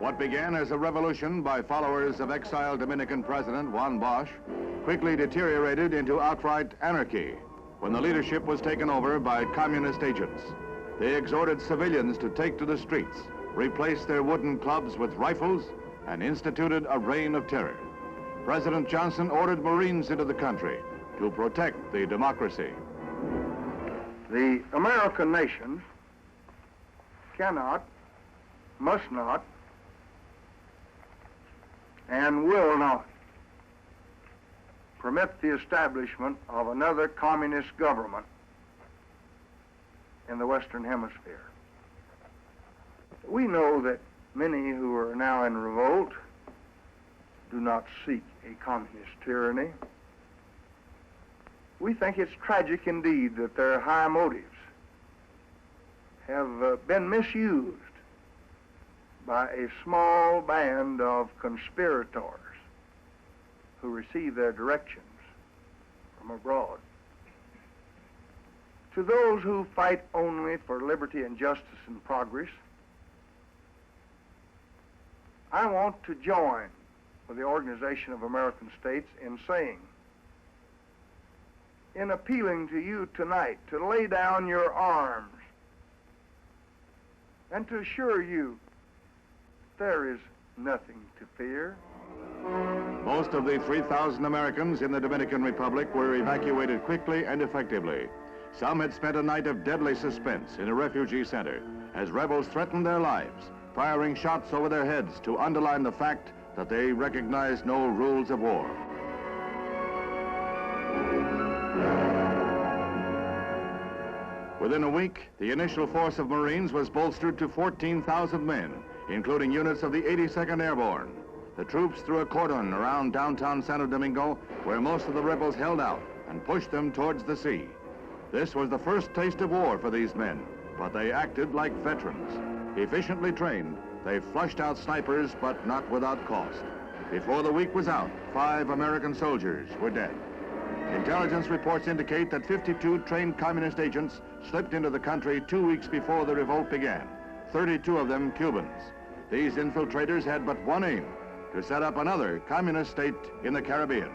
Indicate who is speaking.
Speaker 1: What began as a revolution by followers of exiled Dominican President Juan Bosch quickly deteriorated into outright anarchy when the leadership was taken over by communist agents. They exhorted civilians to take to the streets, replaced their wooden clubs with rifles, and instituted a reign of terror. President Johnson ordered Marines into the country to protect the democracy.
Speaker 2: The American nation cannot, must not, and will not permit the establishment of another communist government in the Western Hemisphere. We know that many who are now in revolt do not seek a communist tyranny. We think it's tragic indeed that their high motives have been misused by a small band of conspirators who receive their directions from abroad. To those who fight only for liberty and justice and progress, I want to join with the Organization of American States in saying, in appealing to you tonight to lay down your arms and to assure you there is nothing to fear.
Speaker 1: Most of the 3,000 Americans in the Dominican Republic were evacuated quickly and effectively. Some had spent a night of deadly suspense in a refugee center as rebels threatened their lives, firing shots over their heads to underline the fact that they recognized no rules of war. Within a week, the initial force of Marines was bolstered to 14,000 men, including units of the 82nd Airborne. The troops threw a cordon around downtown Santo Domingo, where most of the rebels held out, and pushed them towards the sea. This was the first taste of war for these men, but they acted like veterans. Efficiently trained, they flushed out snipers, but not without cost. Before the week was out, 5 American soldiers were dead. Intelligence reports indicate that 52 trained communist agents slipped into the country 2 weeks before the revolt began, 32 of them Cubans. These infiltrators had but one aim: to set up another communist state in the Caribbean.